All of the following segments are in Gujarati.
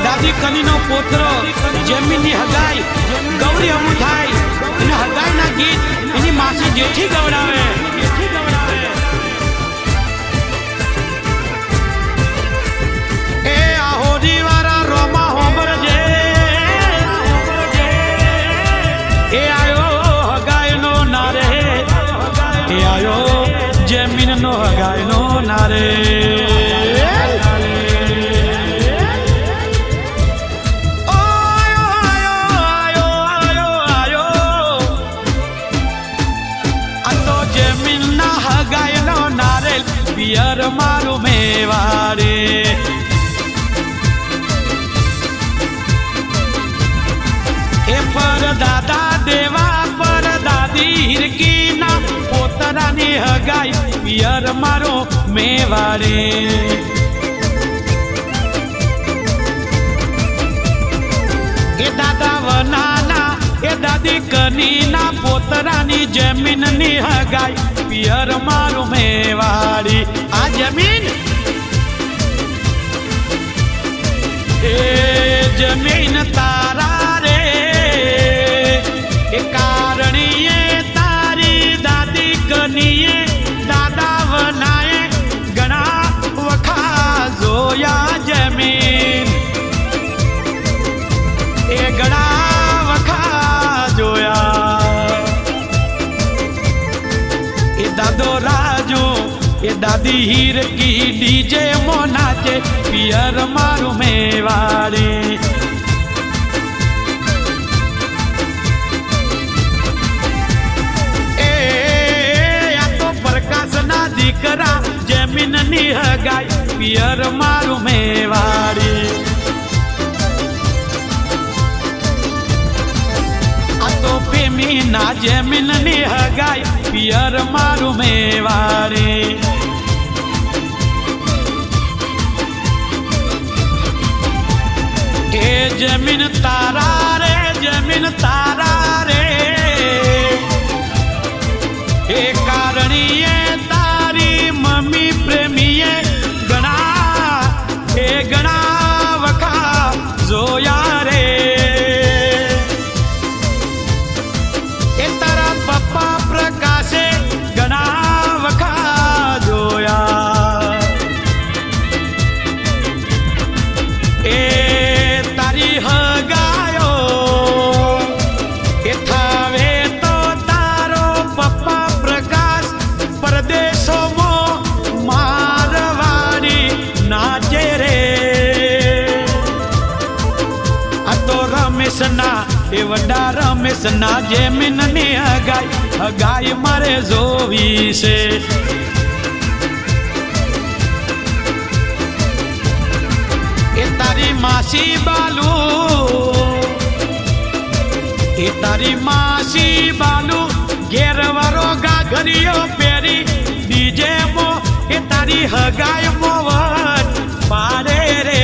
દાદી કનીનો પોતરો જમીનની હગાઈ ગૌરી અમુ થાય એને હગાઈના ગીત એની માસી જેઠી ગવડાવે એ આહોરી વાળા રોમા હોંભરજે એ આયો હગાઈનો નારે એ આયો જમીનનો હગાઈનો નારે પિયર મારું મેવાડે એ પર દાદા દેવા પર દાદી હિરકીના પોતરાની હગાઈ પિયર મારો મેવાડે એ દાદા વનાના એ દાદી કનીના પોતરાની જમીનની હગાઈ પિયર મારું મેવાડી આ જમીન એ જમીન તારા રે એ કારણીએ તારી દાદી કનીએ દાદા વનાએ ઘણા વખા જોયા જમીન એ ઘણા વખા જોયા એ દાદો રાજુ એ દાદી હીરકી ડીજે મોનાચે પિયર મારું મેવાડી એ આ તો પ્રકાશના દીકરા જમીનની હગાઈ પિયર મારું મેવાડી આ તો પ્રેમીના જમીનની હગાઈ પિયર મારું મેવાડી એ જમીન તારા રે જમીન તારા રે એ કારણીએ તારી મમ્મી પ્રેમીએ ઘણા વખા જોયા રે એ તારા પપ્પા પ્રકાશે ઘણા વખા જોયા એ તારી હગાયો એ થાવે તો તારો પપ્પા પ્રકાશ પરદેશોમાં મારવાડી નાચે રે આ તો રમેશના એ વડા રમેશના જમીનની હગાઈ મારે જોવી છે એ તારી માસી બાલુ એ તારી માસી બાલુ ઘેરવારો ગાઘરિયો પહેરી ડીજે મો એ તારી હગાઈ મોવટ પાડે રે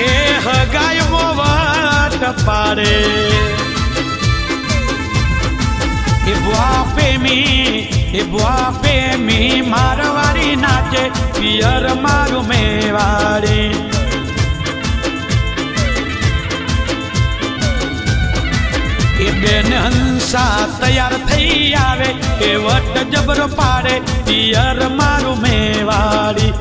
એ હગાઈ મોવટ પાડે એ બુઆ પ્રેમી મારવાડી નાચે પિયર મારું મેવાડી એ બેન હંસા તૈયાર થઈ આવે એ વટ જબરો પાડે પિયર મારું મેવાડી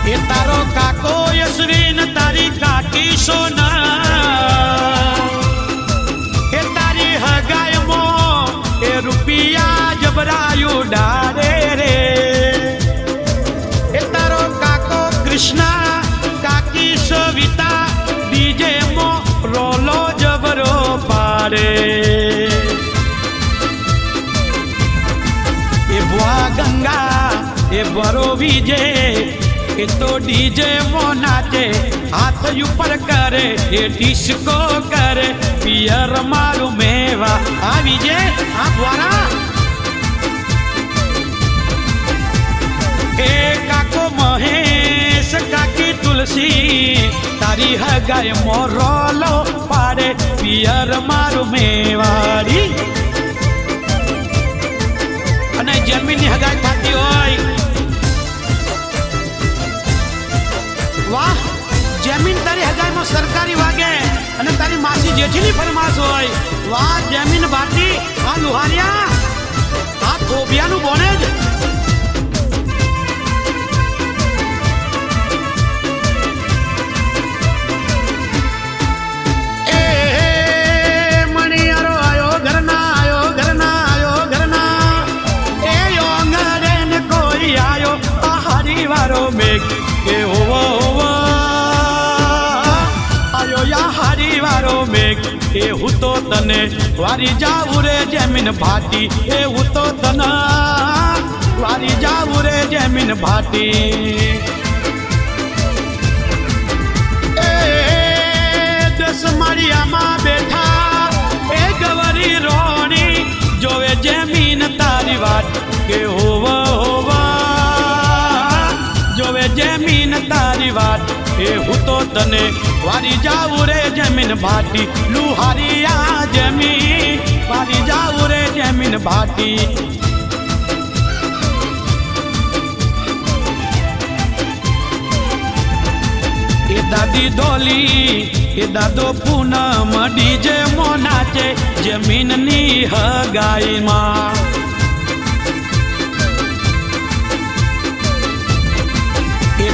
એ તારો કાકો યશવીન તારી કાકી સોના એ તારી હગાઈમાં એ રૂપિયા જબરાયું ડારે રે એ તારો કાકો કૃષ્ણા કાકી સવિતા ડીજે મો રોલો જબરો પાડે એ બુઆ ગંગા એ બરો વિજય એ તો ડીજે મો નાચે હાથ ઉપર કરે એ ડિસ્કો કરે પિયર મારું મેવા આવી જે આ દ્વારા ડોસી તારી હગાય મોરોલો પાડે પિયર મારું મેવાડી અને જમીનની હગાઈ થતી હોય વાહ જમીન તારી હગાઈમાં સરકારી વાગે અને તારી માસી જેઠીની ફરમાશ હોય વાહ જમીન બાટી આ લુહારિયા આ થોબિયાનું બોને જ કે આયો યા હારી વારો મેઘ એ હું તો તને વારી જાવું રે જમીન ભાટી એ હું તો તને વારી જાવું રે જમીન ભાટી એ દસ માળિયામાં બેઠા એ ગવરી રોણી જોવે જમીન તારી વાત કે જોવે જમીન તારી વાત એ હું તો તને વારી જાવું રે જમીન ભાટી લુહારિયા જમીન વારી જાવું રે જમીન ભાટી એ દાદી ડોલી એ દાદો પૂનમ ડીજે મોનાચે જમીનની હગાઈમાં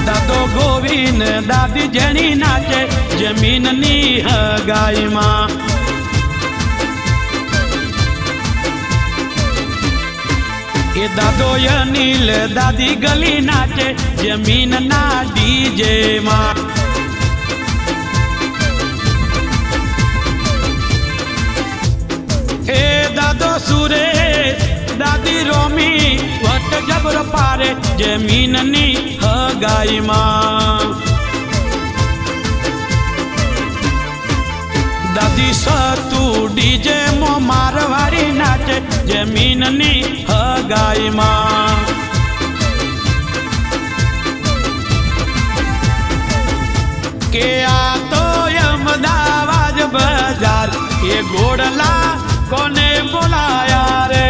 દાદો ગોવિંદ દાદી જેણી નાચે જમીનની હગાઈમાં એ દાદો અનિલ દાદી ગલી નાચે જમીનના ડીજેમાં એ દાદો સુરેશ દાદી રોમી વટ જબર પારે જમીનની હગાઈમાં દાદી સતુ ડીજે મો મારવાડી નાચે જમીનની હગાઈમાં કે આ તો અમદાવાદ બજાર એ ગોડલા કોને બોલાયા રે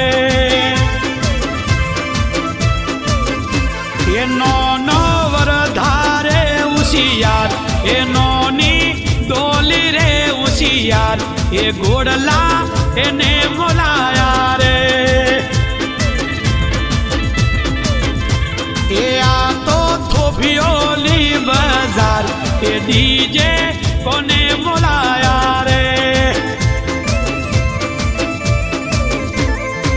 એ નો વરધારે ઉશિયાર એ નોની ડોલી રે ઉશિયાર એ ગોડલા એને બોલાયા રે એ આ તો થોભિયોલી બજાર એ ડીજે કોને બોલાયા રે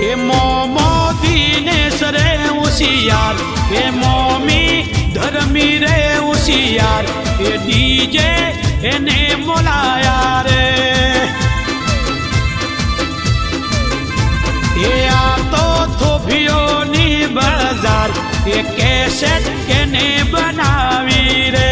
એ મોમો દિનેશ રે ઉશિયાર એ મોમી ધર્મી રે ઉશિયાર એ ડીજે એને બોલાયા રે એ આ તો થોભિયોની બજાર એ કેસેટ કેને બનાવી રે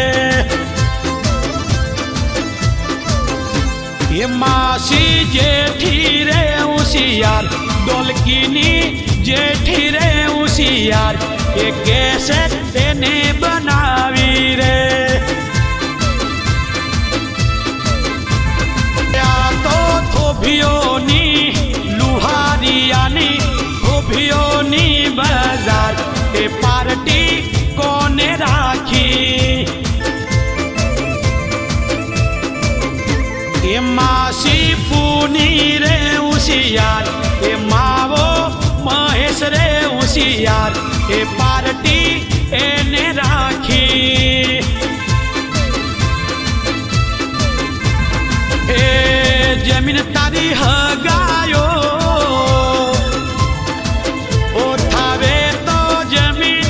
એ માસી જેઠી રે ઉશિયાર ડોલકીની જેઠી રે ઉશિયાર એ કેસેટ તેને બનાવી રે આ તો થોભિયોની લુહારિયાની થોભિયોની બજાર એ પાર્ટી કોને રાખી એ માસી પૂની રે ઉશિયાર એ માવો મહેશ રે ઉશિયાર એ પાર્ટી એને રાખી એ જમીન તારી હગાયો ઓ થાવે તો જમીન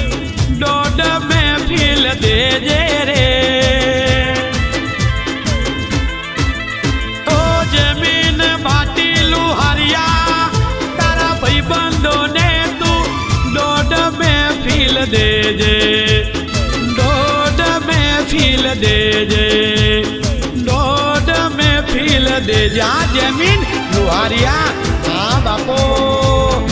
દોડ મહેફિલ દેજે રે ઓ જમીન ભાટી લુહારિયા તારા ભાઈબંધોને તું દોડ મહેફિલ દેજે દોડ મહેફિલ દેજે દોડ મહેફિલ દેજે આ જમીન લુહારિયા હા બાપો